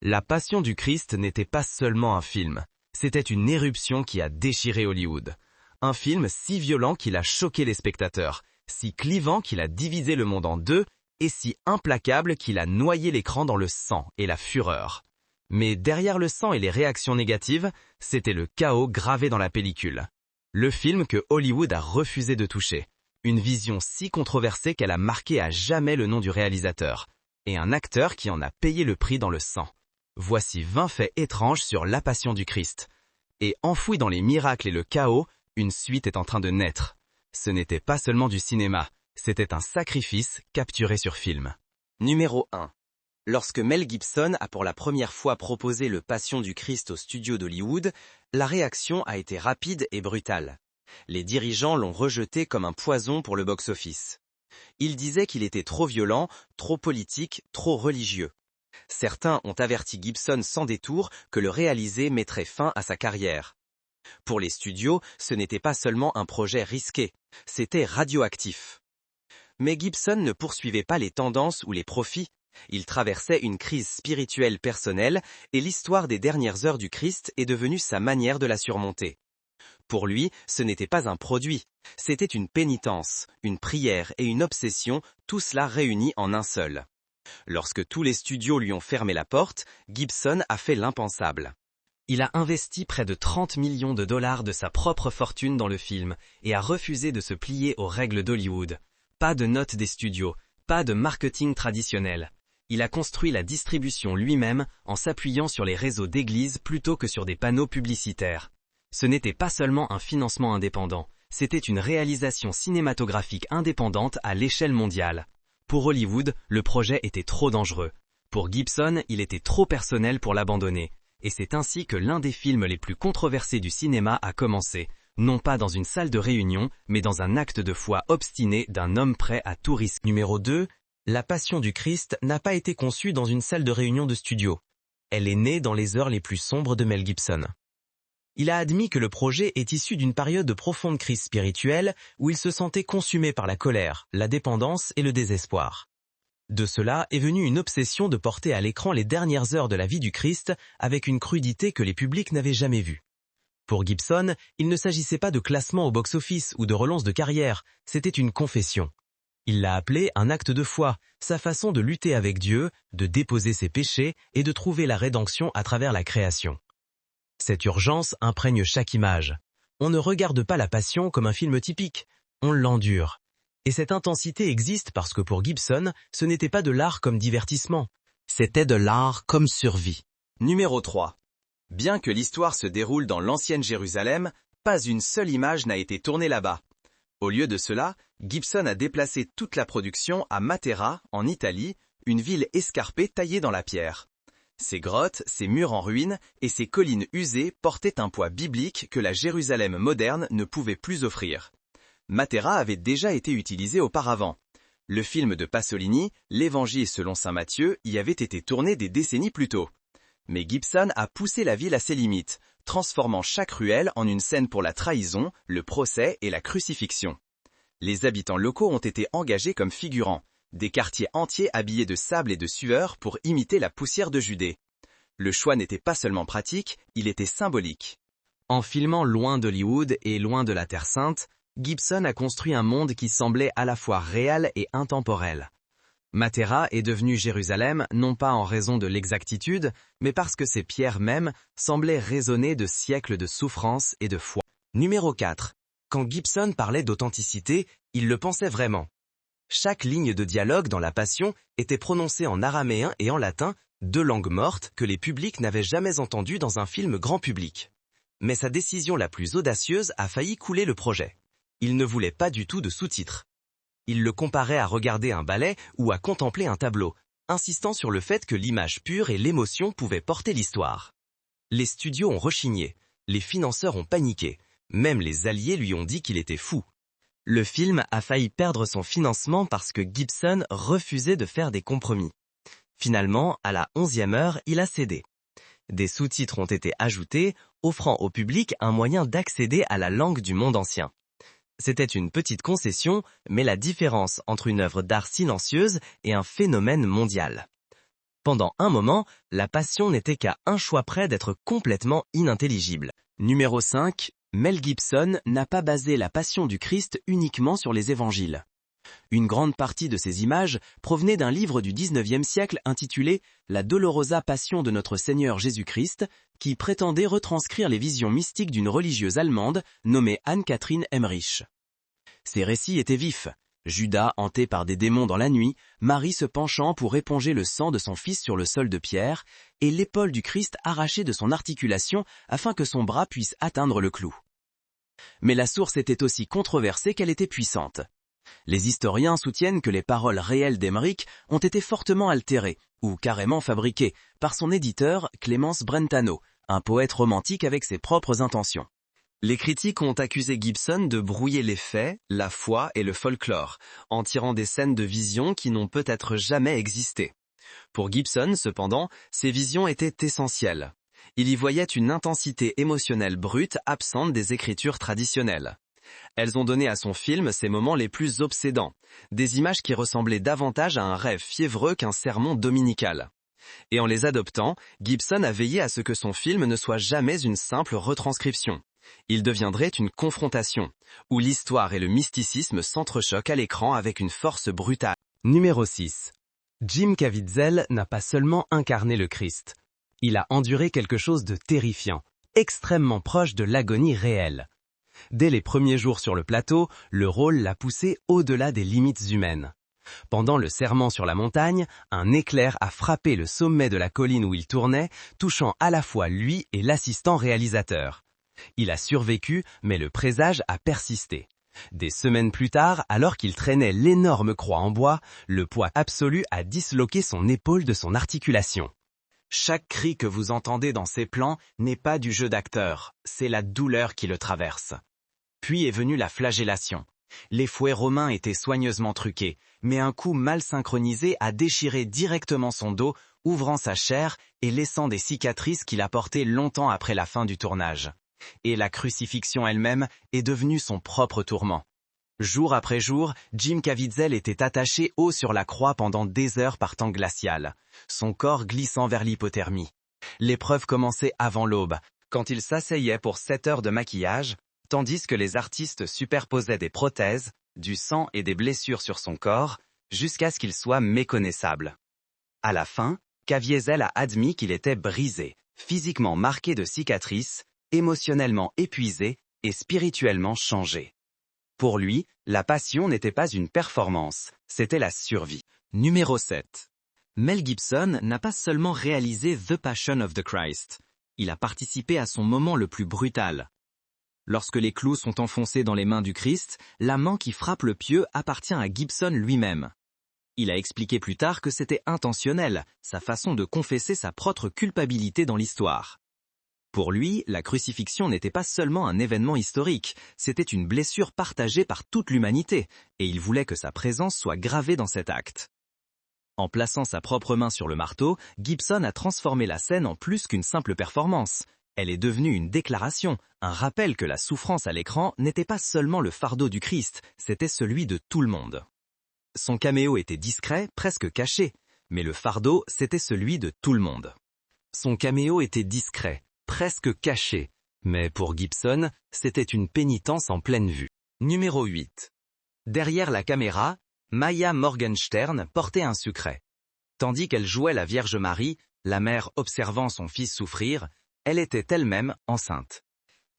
La Passion du Christ n'était pas seulement un film, c'était une éruption qui a déchiré Hollywood. Un film si violent qu'il a choqué les spectateurs, si clivant qu'il a divisé le monde en deux, et si implacable qu'il a noyé l'écran dans le sang et la fureur. Mais derrière le sang et les réactions négatives, c'était le chaos gravé dans la pellicule. Le film que Hollywood a refusé de toucher. Une vision si controversée qu'elle a marqué à jamais le nom du réalisateur. Et un acteur qui en a payé le prix dans le sang. Voici 20 faits étranges sur la Passion du Christ. Et enfoui dans les miracles et le chaos, une suite est en train de naître. Ce n'était pas seulement du cinéma, c'était un sacrifice capturé sur film. Numéro 1. Lorsque Mel Gibson a pour la première fois proposé le Passion du Christ au studio d'Hollywood, la réaction a été rapide et brutale. Les dirigeants l'ont rejeté comme un poison pour le box-office. Ils disaient qu'il était trop violent, trop politique, trop religieux. Certains ont averti Gibson sans détour que le réaliser mettrait fin à sa carrière. Pour les studios, ce n'était pas seulement un projet risqué, c'était radioactif. Mais Gibson ne poursuivait pas les tendances ou les profits. Il traversait une crise spirituelle personnelle et l'histoire des dernières heures du Christ est devenue sa manière de la surmonter. Pour lui, ce n'était pas un produit, c'était une pénitence, une prière et une obsession, tout cela réuni en un seul. Lorsque tous les studios lui ont fermé la porte, Gibson a fait l'impensable. Il a investi près de 30 millions de dollars de sa propre fortune dans le film et a refusé de se plier aux règles d'Hollywood. Pas de notes des studios, pas de marketing traditionnel. Il a construit la distribution lui-même en s'appuyant sur les réseaux d'églises plutôt que sur des panneaux publicitaires. Ce n'était pas seulement un financement indépendant, c'était une réalisation cinématographique indépendante à l'échelle mondiale. Pour Hollywood, le projet était trop dangereux. Pour Gibson, il était trop personnel pour l'abandonner. Et c'est ainsi que l'un des films les plus controversés du cinéma a commencé, non pas dans une salle de réunion, mais dans un acte de foi obstiné d'un homme prêt à tout risque. Numéro 2. La Passion du Christ n'a pas été conçue dans une salle de réunion de studio. Elle est née dans les heures les plus sombres de Mel Gibson. Il a admis que le projet est issu d'une période de profonde crise spirituelle où il se sentait consumé par la colère, la dépendance et le désespoir. De cela est venue une obsession de porter à l'écran les dernières heures de la vie du Christ avec une crudité que les publics n'avaient jamais vue. Pour Gibson, il ne s'agissait pas de classement au box-office ou de relance de carrière, c'était une confession. Il l'a appelé un acte de foi, sa façon de lutter avec Dieu, de déposer ses péchés et de trouver la rédemption à travers la création. Cette urgence imprègne chaque image. On ne regarde pas la Passion comme un film typique, on l'endure. Et cette intensité existe parce que pour Gibson, ce n'était pas de l'art comme divertissement, c'était de l'art comme survie. Numéro 3. Bien que l'histoire se déroule dans l'ancienne Jérusalem, pas une seule image n'a été tournée là-bas. Au lieu de cela, Gibson a déplacé toute la production à Matera, en Italie, une ville escarpée taillée dans la pierre. Ses grottes, ses murs en ruine et ses collines usées portaient un poids biblique que la Jérusalem moderne ne pouvait plus offrir. Matera avait déjà été utilisé auparavant. Le film de Pasolini, L'Évangile selon saint Matthieu, y avait été tourné des décennies plus tôt. Mais Gibson a poussé la ville à ses limites, transformant chaque ruelle en une scène pour la trahison, le procès et la crucifixion. Les habitants locaux ont été engagés comme figurants, des quartiers entiers habillés de sable et de sueur pour imiter la poussière de Judée. Le choix n'était pas seulement pratique, il était symbolique. En filmant loin d'Hollywood et loin de la Terre Sainte, Gibson a construit un monde qui semblait à la fois réel et intemporel. Matera est devenu Jérusalem non pas en raison de l'exactitude, mais parce que ces pierres mêmes semblaient résonner de siècles de souffrance et de foi. Numéro 4. Quand Gibson parlait d'authenticité, il le pensait vraiment. Chaque ligne de dialogue dans la Passion était prononcée en araméen et en latin, deux langues mortes que les publics n'avaient jamais entendues dans un film grand public. Mais sa décision la plus audacieuse a failli couler le projet. Il ne voulait pas du tout de sous-titres. Il le comparait à regarder un ballet ou à contempler un tableau, insistant sur le fait que l'image pure et l'émotion pouvaient porter l'histoire. Les studios ont rechigné, les financeurs ont paniqué, même les alliés lui ont dit qu'il était fou. Le film a failli perdre son financement parce que Gibson refusait de faire des compromis. Finalement, à la 11e heure, il a cédé. Des sous-titres ont été ajoutés, offrant au public un moyen d'accéder à la langue du monde ancien. C'était une petite concession, mais la différence entre une œuvre d'art silencieuse et un phénomène mondial. Pendant un moment, la passion n'était qu'à un choix près d'être complètement inintelligible. Numéro 5. Mel Gibson n'a pas basé la passion du Christ uniquement sur les évangiles. Une grande partie de ces images provenait d'un livre du XIXe siècle intitulé « La Dolorosa Passion de notre Seigneur Jésus-Christ » qui prétendait retranscrire les visions mystiques d'une religieuse allemande nommée Anne-Catherine Emmerich. Ces récits étaient vifs. Judas hanté par des démons dans la nuit, Marie se penchant pour éponger le sang de son fils sur le sol de pierre, et l'épaule du Christ arrachée de son articulation afin que son bras puisse atteindre le clou. Mais la source était aussi controversée qu'elle était puissante. Les historiens soutiennent que les paroles réelles d'Emmerich ont été fortement altérées, ou carrément fabriquées, par son éditeur Clémence Brentano, un poète romantique avec ses propres intentions. Les critiques ont accusé Gibson de brouiller les faits, la foi et le folklore, en tirant des scènes de visions qui n'ont peut-être jamais existé. Pour Gibson, cependant, ces visions étaient essentielles. Il y voyait une intensité émotionnelle brute absente des écritures traditionnelles. Elles ont donné à son film ses moments les plus obsédants, des images qui ressemblaient davantage à un rêve fiévreux qu'un sermon dominical. Et en les adoptant, Gibson a veillé à ce que son film ne soit jamais une simple retranscription. Il deviendrait une confrontation, où l'histoire et le mysticisme s'entrechoquent à l'écran avec une force brutale. Numéro 6. Jim Caviezel n'a pas seulement incarné le Christ. Il a enduré quelque chose de terrifiant, extrêmement proche de l'agonie réelle. Dès les premiers jours sur le plateau, le rôle l'a poussé au-delà des limites humaines. Pendant le serment sur la montagne, un éclair a frappé le sommet de la colline où il tournait, touchant à la fois lui et l'assistant réalisateur. Il a survécu, mais le présage a persisté. Des semaines plus tard, alors qu'il traînait l'énorme croix en bois, le poids absolu a disloqué son épaule de son articulation. Chaque cri que vous entendez dans ces plans n'est pas du jeu d'acteur, c'est la douleur qui le traverse. Puis est venue la flagellation. Les fouets romains étaient soigneusement truqués, mais un coup mal synchronisé a déchiré directement son dos, ouvrant sa chair et laissant des cicatrices qu'il a portées longtemps après la fin du tournage. Et la crucifixion elle-même est devenue son propre tourment. Jour après jour, Jim Caviezel était attaché haut sur la croix pendant des heures par temps glacial, son corps glissant vers l'hypothermie. L'épreuve commençait avant l'aube, quand il s'asseyait pour 7 heures de maquillage, tandis que les artistes superposaient des prothèses, du sang et des blessures sur son corps, jusqu'à ce qu'il soit méconnaissable. À la fin, Caviezel a admis qu'il était brisé, physiquement marqué de cicatrices, émotionnellement épuisé et spirituellement changé. Pour lui, la passion n'était pas une performance, c'était la survie. Numéro 7. Mel Gibson n'a pas seulement réalisé The Passion of the Christ, il a participé à son moment le plus brutal. Lorsque les clous sont enfoncés dans les mains du Christ, la main qui frappe le pieu appartient à Gibson lui-même. Il a expliqué plus tard que c'était intentionnel, sa façon de confesser sa propre culpabilité dans l'histoire. Pour lui, la crucifixion n'était pas seulement un événement historique, c'était une blessure partagée par toute l'humanité, et il voulait que sa présence soit gravée dans cet acte. En plaçant sa propre main sur le marteau, Gibson a transformé la scène en plus qu'une simple performance. Elle est devenue une déclaration, un rappel que la souffrance à l'écran n'était pas seulement le fardeau du Christ, c'était celui de tout le monde. Son caméo était discret, presque caché, mais le fardeau, c'était celui de tout le monde. Son caméo était discret, presque caché, mais pour Gibson, c'était une pénitence en pleine vue. Numéro 8. Derrière la caméra, Maya Morgenstern portait un secret. Tandis qu'elle jouait la Vierge Marie, la mère observant son fils souffrir, elle était elle-même enceinte.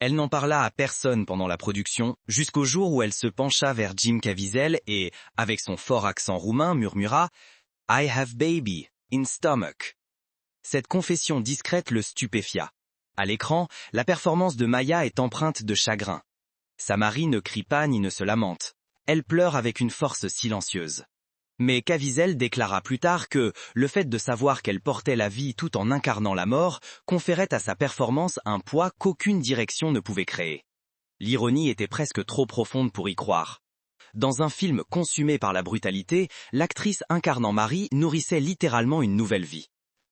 Elle n'en parla à personne pendant la production, jusqu'au jour où elle se pencha vers Jim Caviezel et, avec son fort accent roumain, murmura « I have baby, in stomach ». Cette confession discrète le stupéfia. À l'écran, la performance de Maya est empreinte de chagrin. Sa Marie ne crie pas ni ne se lamente. Elle pleure avec une force silencieuse. Mais Caviezel déclara plus tard que le fait de savoir qu'elle portait la vie tout en incarnant la mort conférait à sa performance un poids qu'aucune direction ne pouvait créer. L'ironie était presque trop profonde pour y croire. Dans un film consumé par la brutalité, l'actrice incarnant Marie nourrissait littéralement une nouvelle vie.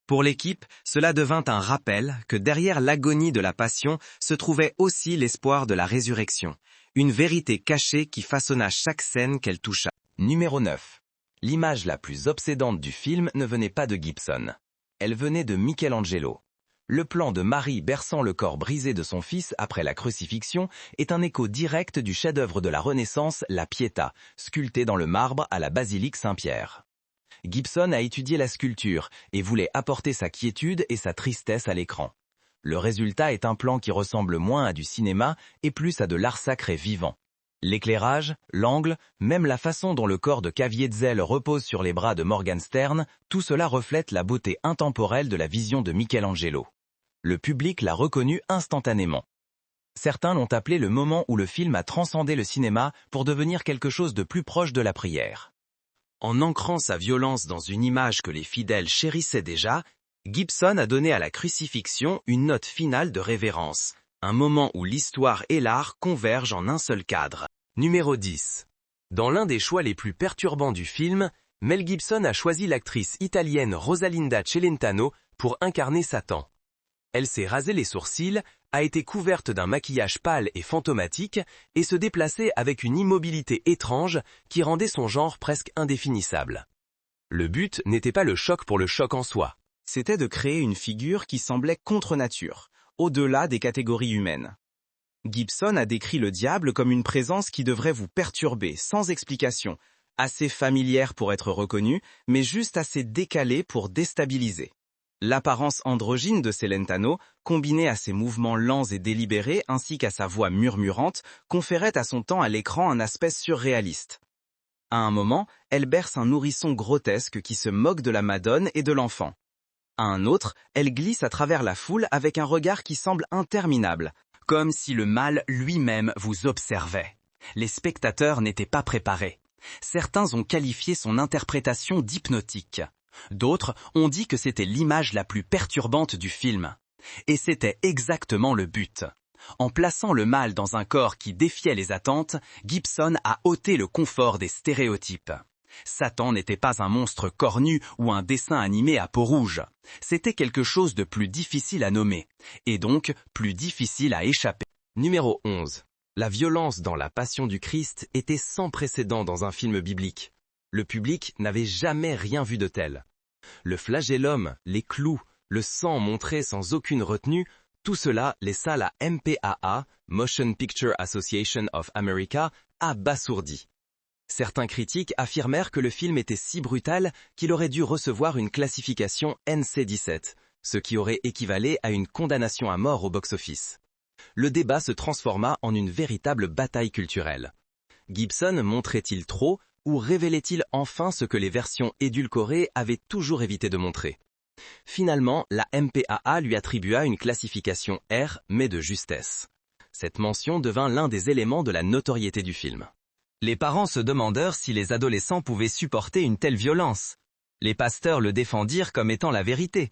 Pour l'équipe, cela devint un rappel que derrière l'agonie de la passion se trouvait aussi l'espoir de la résurrection, une vérité cachée qui façonna chaque scène qu'elle toucha. Numéro 9. L'image la plus obsédante du film ne venait pas de Gibson. Elle venait de Michelangelo. Le plan de Marie berçant le corps brisé de son fils après la crucifixion est un écho direct du chef-d'œuvre de la Renaissance, la Pietà, sculptée dans le marbre à la basilique Saint-Pierre. Gibson a étudié la sculpture et voulait apporter sa quiétude et sa tristesse à l'écran. Le résultat est un plan qui ressemble moins à du cinéma et plus à de l'art sacré vivant. L'éclairage, l'angle, même la façon dont le corps de Caviezel repose sur les bras de Morgenstern, tout cela reflète la beauté intemporelle de la vision de Michelangelo. Le public l'a reconnu instantanément. Certains l'ont appelé le moment où le film a transcendé le cinéma pour devenir quelque chose de plus proche de la prière. En ancrant sa violence dans une image que les fidèles chérissaient déjà, Gibson a donné à la crucifixion une note finale de révérence, un moment où l'histoire et l'art convergent en un seul cadre. Numéro 10. Dans l'un des choix les plus perturbants du film, Mel Gibson a choisi l'actrice italienne Rosalinda Celentano pour incarner Satan. Elle s'est rasé les sourcils, a été couverte d'un maquillage pâle et fantomatique et se déplaçait avec une immobilité étrange qui rendait son genre presque indéfinissable. Le but n'était pas le choc pour le choc en soi. C'était de créer une figure qui semblait contre nature, au-delà des catégories humaines. Gibson a décrit le diable comme une présence qui devrait vous perturber, sans explication, assez familière pour être reconnue, mais juste assez décalée pour déstabiliser. L'apparence androgyne de Celentano, combinée à ses mouvements lents et délibérés ainsi qu'à sa voix murmurante, conférait à son temps à l'écran un aspect surréaliste. À un moment, elle berce un nourrisson grotesque qui se moque de la Madone et de l'enfant. À un autre, elle glisse à travers la foule avec un regard qui semble interminable, comme si le mal lui-même vous observait. Les spectateurs n'étaient pas préparés. Certains ont qualifié son interprétation d'hypnotique. D'autres ont dit que c'était l'image la plus perturbante du film. Et c'était exactement le but. En plaçant le mal dans un corps qui défiait les attentes, Gibson a ôté le confort des stéréotypes. Satan n'était pas un monstre cornu ou un dessin animé à peau rouge. C'était quelque chose de plus difficile à nommer, et donc plus difficile à échapper. Numéro 11. La violence dans la Passion du Christ était sans précédent dans un film biblique. Le public n'avait jamais rien vu de tel. Le flagellum, les clous, le sang montré sans aucune retenue, tout cela laissa la MPAA, Motion Picture Association of America, abasourdi. Certains critiques affirmèrent que le film était si brutal qu'il aurait dû recevoir une classification NC-17, ce qui aurait équivalé à une condamnation à mort au box-office. Le débat se transforma en une véritable bataille culturelle. Gibson montrait-il trop ou révélait-il enfin ce que les versions édulcorées avaient toujours évité de montrer? Finalement, la MPAA lui attribua une classification R, mais de justesse. Cette mention devint l'un des éléments de la notoriété du film. Les parents se demandèrent si les adolescents pouvaient supporter une telle violence. Les pasteurs le défendirent comme étant la vérité,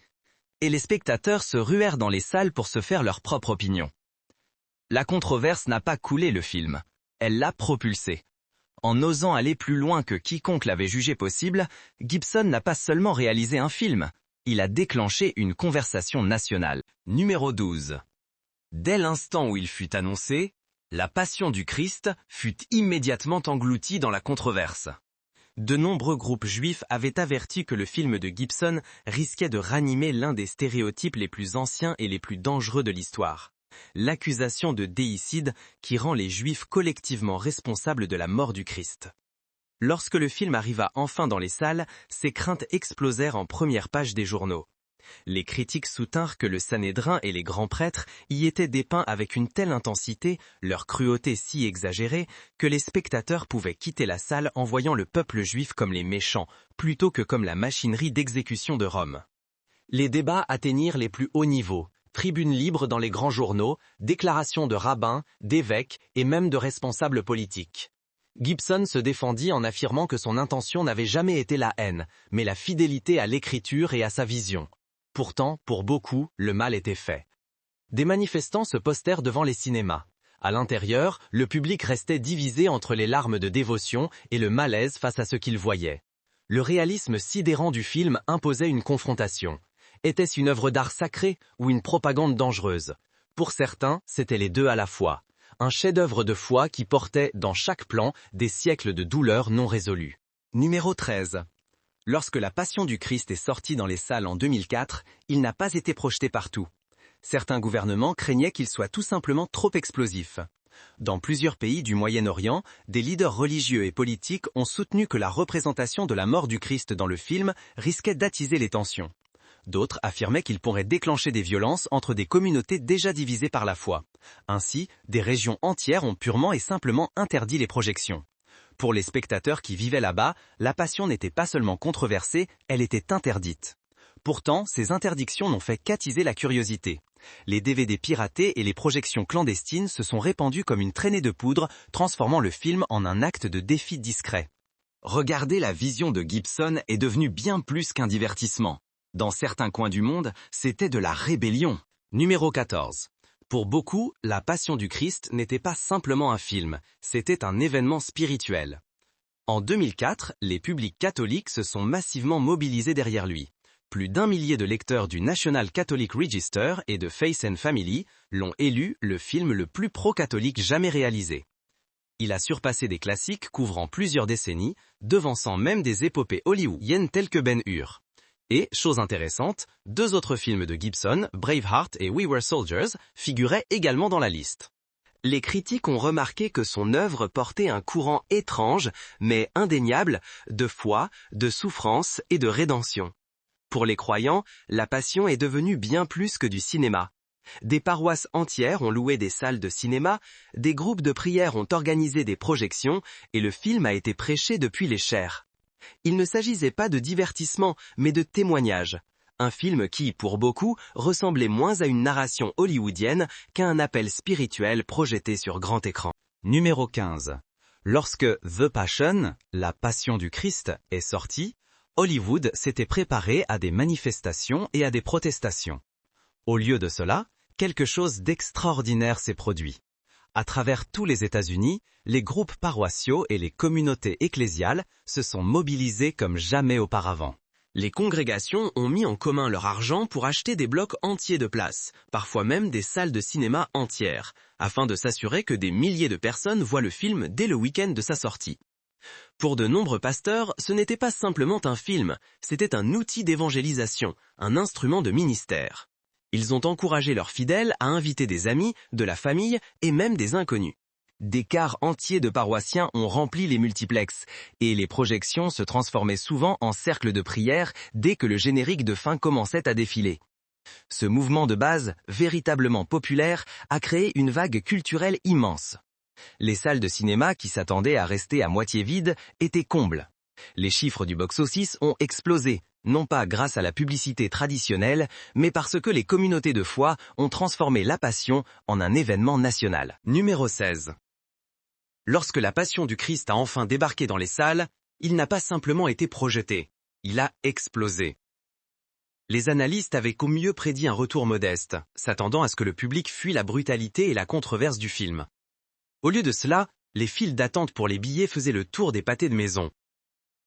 et les spectateurs se ruèrent dans les salles pour se faire leur propre opinion. La controverse n'a pas coulé le film, elle l'a propulsé. En osant aller plus loin que quiconque l'avait jugé possible, Gibson n'a pas seulement réalisé un film, il a déclenché une conversation nationale. Numéro 12. Dès l'instant où il fut annoncé, la Passion du Christ fut immédiatement engloutie dans la controverse. De nombreux groupes juifs avaient averti que le film de Gibson risquait de ranimer l'un des stéréotypes les plus anciens et les plus dangereux de l'histoire. L'accusation de déicide qui rend les Juifs collectivement responsables de la mort du Christ. Lorsque le film arriva enfin dans les salles, ces craintes explosèrent en première page des journaux. Les critiques soutinrent que le Sanhédrin et les grands prêtres y étaient dépeints avec une telle intensité, leur cruauté si exagérée, que les spectateurs pouvaient quitter la salle en voyant le peuple juif comme les méchants, plutôt que comme la machinerie d'exécution de Rome. Les débats atteignirent les plus hauts niveaux. Tribunes libres dans les grands journaux, déclarations de rabbins, d'évêques et même de responsables politiques. Gibson se défendit en affirmant que son intention n'avait jamais été la haine, mais la fidélité à l'écriture et à sa vision. Pourtant, pour beaucoup, le mal était fait. Des manifestants se postèrent devant les cinémas. À l'intérieur, le public restait divisé entre les larmes de dévotion et le malaise face à ce qu'il voyait. Le réalisme sidérant du film imposait une confrontation. Était-ce une œuvre d'art sacrée ou une propagande dangereuse? Pour certains, c'était les deux à la fois. Un chef-d'œuvre de foi qui portait, dans chaque plan, des siècles de douleurs non résolues. Numéro 13. Lorsque La Passion du Christ est sortie dans les salles en 2004, il n'a pas été projeté partout. Certains gouvernements craignaient qu'il soit tout simplement trop explosif. Dans plusieurs pays du Moyen-Orient, des leaders religieux et politiques ont soutenu que la représentation de la mort du Christ dans le film risquait d'attiser les tensions. D'autres affirmaient qu'il pourrait déclencher des violences entre des communautés déjà divisées par la foi. Ainsi, des régions entières ont purement et simplement interdit les projections. Pour les spectateurs qui vivaient là-bas, la Passion n'était pas seulement controversée, elle était interdite. Pourtant, ces interdictions n'ont fait qu'attiser la curiosité. Les DVD piratés et les projections clandestines se sont répandus comme une traînée de poudre, transformant le film en un acte de défi discret. Regardez, la vision de Gibson est devenue bien plus qu'un divertissement. Dans certains coins du monde, c'était de la rébellion. Numéro 14. Pour beaucoup, La Passion du Christ n'était pas simplement un film, c'était un événement spirituel. En 2004, les publics catholiques se sont massivement mobilisés derrière lui. Plus d'1 millier de lecteurs du National Catholic Register et de Faith and Family l'ont élu le film le plus pro-catholique jamais réalisé. Il a surpassé des classiques couvrant plusieurs décennies, devançant même des épopées hollywoodiennes telles que Ben-Hur. Et, chose intéressante, 2 autres films de Gibson, Braveheart et We Were Soldiers, figuraient également dans la liste. Les critiques ont remarqué que son œuvre portait un courant étrange, mais indéniable, de foi, de souffrance et de rédemption. Pour les croyants, La Passion est devenue bien plus que du cinéma. Des paroisses entières ont loué des salles de cinéma, des groupes de prière ont organisé des projections, et le film a été prêché depuis les chaires. Il ne s'agissait pas de divertissement, mais de témoignage. Un film qui, pour beaucoup, ressemblait moins à une narration hollywoodienne qu'à un appel spirituel projeté sur grand écran. Numéro 15. Lorsque The Passion, La Passion du Christ, est sorti, Hollywood s'était préparé à des manifestations et à des protestations. Au lieu de cela, quelque chose d'extraordinaire s'est produit. À travers tous les États-Unis, les groupes paroissiaux et les communautés ecclésiales se sont mobilisés comme jamais auparavant. Les congrégations ont mis en commun leur argent pour acheter des blocs entiers de places, parfois même des salles de cinéma entières, afin de s'assurer que des milliers de personnes voient le film dès le week-end de sa sortie. Pour de nombreux pasteurs, ce n'était pas simplement un film, c'était un outil d'évangélisation, un instrument de ministère. Ils ont encouragé leurs fidèles à inviter des amis, de la famille et même des inconnus. Des quarts entiers de paroissiens ont rempli les multiplexes, et les projections se transformaient souvent en cercles de prière dès que le générique de fin commençait à défiler. Ce mouvement de base, véritablement populaire, a créé une vague culturelle immense. Les salles de cinéma qui s'attendaient à rester à moitié vides étaient combles. Les chiffres du box-office ont explosé, non pas grâce à la publicité traditionnelle, mais parce que les communautés de foi ont transformé La Passion en un événement national. Numéro 16. Lorsque La Passion du Christ a enfin débarqué dans les salles, il n'a pas simplement été projeté, il a explosé. Les analystes avaient au mieux prédit un retour modeste, s'attendant à ce que le public fuit la brutalité et la controverse du film. Au lieu de cela, les files d'attente pour les billets faisaient le tour des pâtés de maison.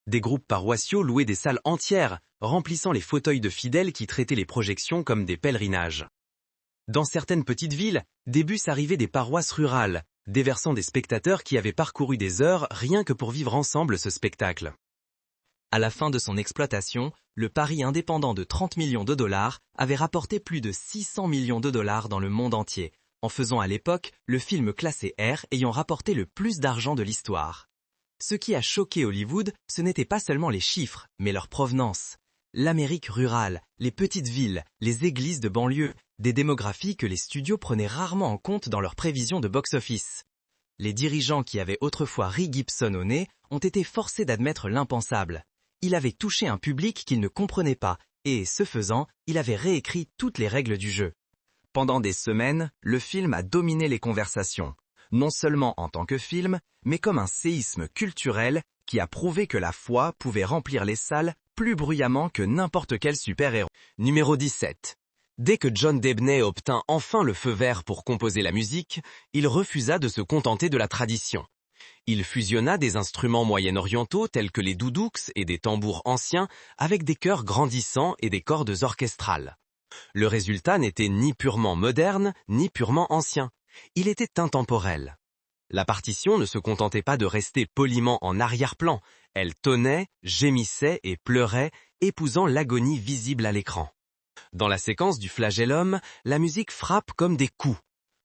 Des groupes paroissiaux louaient des salles entières, remplissant les fauteuils de fidèles qui traitaient les projections comme des pèlerinages. Dans certaines petites villes, des bus arrivaient des paroisses rurales, déversant des spectateurs qui avaient parcouru des heures rien que pour vivre ensemble ce spectacle. À la fin de son exploitation, le pari indépendant de 30 millions de dollars avait rapporté plus de 600 millions de dollars dans le monde entier, en faisant à l'époque le film classé R ayant rapporté le plus d'argent de l'histoire. Ce qui a choqué Hollywood, ce n'était pas seulement les chiffres, mais leur provenance. L'Amérique rurale, les petites villes, les églises de banlieue, des démographies que les studios prenaient rarement en compte dans leurs prévisions de box-office. Les dirigeants qui avaient autrefois ri Gibson au nez ont été forcés d'admettre l'impensable. Il avait touché un public qu'il ne comprenait pas, et, ce faisant, il avait réécrit toutes les règles du jeu. Pendant des semaines, le film a dominé les conversations. Non seulement en tant que film, mais comme un séisme culturel qui a prouvé que la foi pouvait remplir les salles plus bruyamment que n'importe quel super-héros. Numéro 17. Dès que John Debney obtint enfin le feu vert pour composer la musique, il refusa de se contenter de la tradition. Il fusionna des instruments moyen-orientaux tels que les doudouks et des tambours anciens avec des chœurs grandissants et des cordes orchestrales. Le résultat n'était ni purement moderne, ni purement ancien. Il était intemporel. La partition ne se contentait pas de rester poliment en arrière-plan, elle tonnait, gémissait et pleurait, épousant l'agonie visible à l'écran. Dans la séquence du flagellum, la musique frappe comme des coups.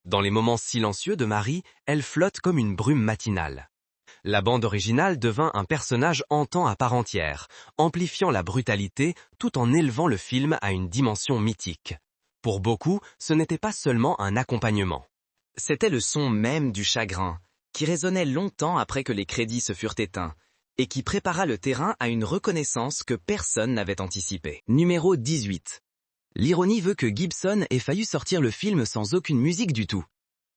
Dans les moments silencieux de Marie, elle flotte comme une brume matinale. La bande originale devint un personnage hantant à part entière, amplifiant la brutalité tout en élevant le film à une dimension mythique. Pour beaucoup, ce n'était pas seulement un accompagnement. C'était le son même du chagrin, qui résonnait longtemps après que les crédits se furent éteints, et qui prépara le terrain à une reconnaissance que personne n'avait anticipée. Numéro 18. L'ironie veut que Gibson ait failli sortir le film sans aucune musique du tout.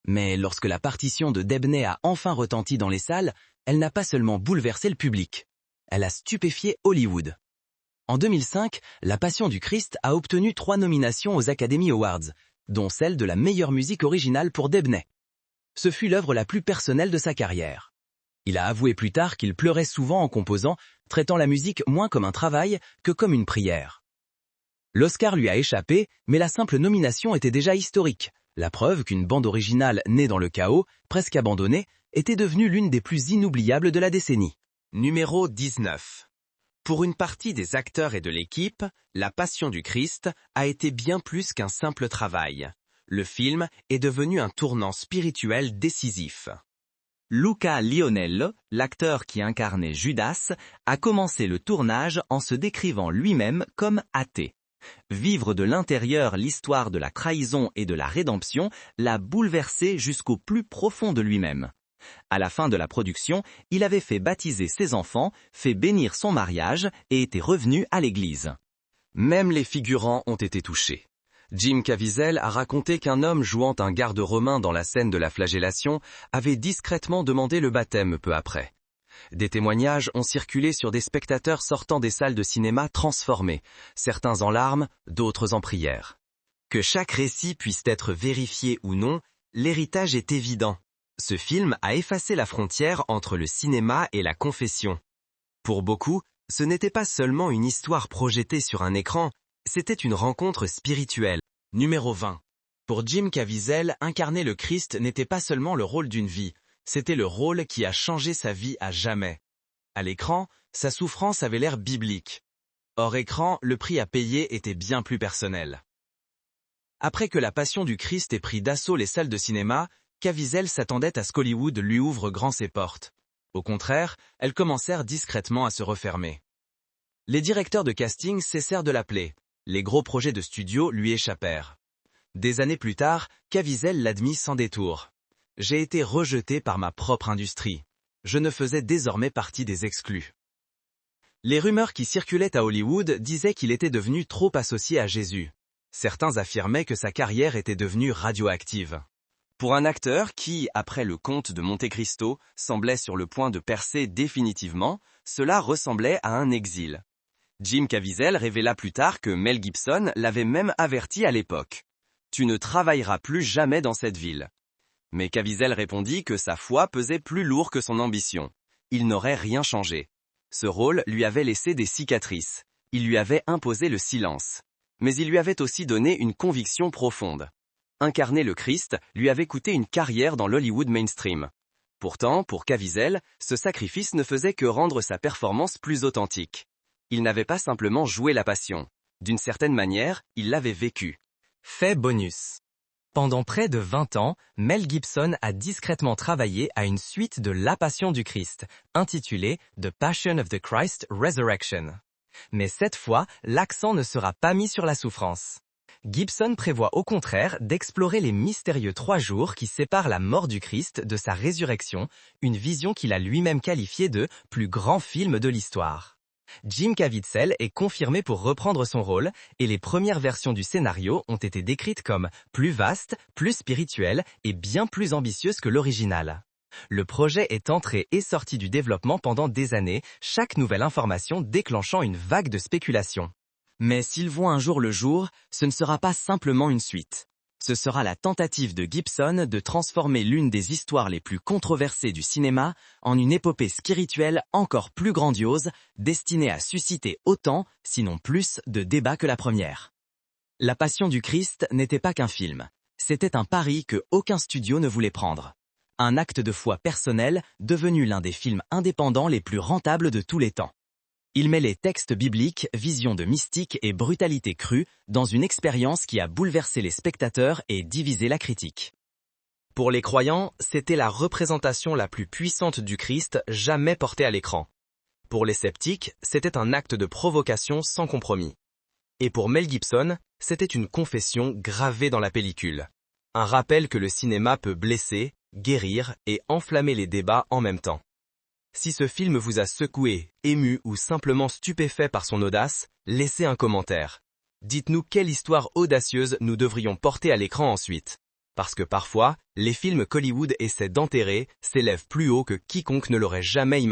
Mais lorsque la partition de Debney a enfin retenti dans les salles, elle n'a pas seulement bouleversé le public, elle a stupéfié Hollywood. En 2005, La Passion du Christ a obtenu 3 nominations aux Academy Awards, dont celle de la meilleure musique originale pour Debney. Ce fut l'œuvre la plus personnelle de sa carrière. Il a avoué plus tard qu'il pleurait souvent en composant, traitant la musique moins comme un travail que comme une prière. L'Oscar lui a échappé, mais la simple nomination était déjà historique, la preuve qu'une bande originale née dans le chaos, presque abandonnée, était devenue l'une des plus inoubliables de la décennie. Numéro 19. Pour une partie des acteurs et de l'équipe, La Passion du Christ a été bien plus qu'un simple travail. Le film est devenu un tournant spirituel décisif. Luca Lionello, l'acteur qui incarnait Judas, a commencé le tournage en se décrivant lui-même comme athée. Vivre de l'intérieur l'histoire de la trahison et de la rédemption l'a bouleversé jusqu'au plus profond de lui-même. À la fin de la production, il avait fait baptiser ses enfants, fait bénir son mariage et était revenu à l'église. Même les figurants ont été touchés. Jim Caviezel a raconté qu'un homme jouant un garde romain dans la scène de la flagellation avait discrètement demandé le baptême peu après. Des témoignages ont circulé sur des spectateurs sortant des salles de cinéma transformés, certains en larmes, d'autres en prières. Que chaque récit puisse être vérifié ou non, l'héritage est évident. Ce film a effacé la frontière entre le cinéma et la confession. Pour beaucoup, ce n'était pas seulement une histoire projetée sur un écran, c'était une rencontre spirituelle. Numéro 20. Pour Jim Caviezel, incarner le Christ n'était pas seulement le rôle d'une vie, c'était le rôle qui a changé sa vie à jamais. À l'écran, sa souffrance avait l'air biblique. Hors écran, le prix à payer était bien plus personnel. Après que La Passion du Christ ait pris d'assaut les salles de cinéma, Caviezel s'attendait à ce qu'Hollywood lui ouvre grand ses portes. Au contraire, elles commencèrent discrètement à se refermer. Les directeurs de casting cessèrent de l'appeler. Les gros projets de studio lui échappèrent. Des années plus tard, Caviezel l'admit sans détour. « J'ai été rejeté par ma propre industrie. Je ne faisais désormais partie des exclus. » Les rumeurs qui circulaient à Hollywood disaient qu'il était devenu trop associé à Jésus. Certains affirmaient que sa carrière était devenue radioactive. Pour un acteur qui, après le comte de Monte Cristo, semblait sur le point de percer définitivement, cela ressemblait à un exil. Jim Caviezel révéla plus tard que Mel Gibson l'avait même averti à l'époque. « Tu ne travailleras plus jamais dans cette ville. » Mais Caviezel répondit que sa foi pesait plus lourd que son ambition. Il n'aurait rien changé. Ce rôle lui avait laissé des cicatrices. Il lui avait imposé le silence. Mais il lui avait aussi donné une conviction profonde. Incarner le Christ lui avait coûté une carrière dans l'Hollywood mainstream. Pourtant, pour Caviezel, ce sacrifice ne faisait que rendre sa performance plus authentique. Il n'avait pas simplement joué la passion. D'une certaine manière, il l'avait vécue. Fait bonus. Pendant près de 20 ans, Mel Gibson a discrètement travaillé à une suite de La Passion du Christ, intitulée The Passion of the Christ Resurrection. Mais cette fois, l'accent ne sera pas mis sur la souffrance. Gibson prévoit au contraire d'explorer les mystérieux 3 jours qui séparent la mort du Christ de sa résurrection, une vision qu'il a lui-même qualifiée de « plus grand film de l'histoire ». Jim Caviezel est confirmé pour reprendre son rôle et les premières versions du scénario ont été décrites comme plus vastes, plus spirituelles et bien plus ambitieuses que l'original. Le projet est entré et sorti du développement pendant des années, chaque nouvelle information déclenchant une vague de spéculation. Mais s'il voit un jour le jour, ce ne sera pas simplement une suite. Ce sera la tentative de Gibson de transformer l'une des histoires les plus controversées du cinéma en une épopée spirituelle encore plus grandiose, destinée à susciter autant, sinon plus, de débats que la première. La Passion du Christ n'était pas qu'un film. C'était un pari que aucun studio ne voulait prendre. un acte de foi personnel devenu l'un des films indépendants les plus rentables de tous les temps. Il met les textes bibliques, visions de mystique et brutalité crue dans une expérience qui a bouleversé les spectateurs et divisé la critique. Pour les croyants, c'était la représentation la plus puissante du Christ jamais portée à l'écran. Pour les sceptiques, c'était un acte de provocation sans compromis. Et pour Mel Gibson, c'était une confession gravée dans la pellicule. Un rappel que le cinéma peut blesser, guérir et enflammer les débats en même temps. Si ce film vous a secoué, ému ou simplement stupéfait par son audace, laissez un commentaire. Dites-nous quelle histoire audacieuse nous devrions porter à l'écran ensuite. Parce que parfois, les films qu'Hollywood essaie d'enterrer s'élèvent plus haut que quiconque ne l'aurait jamais imaginé.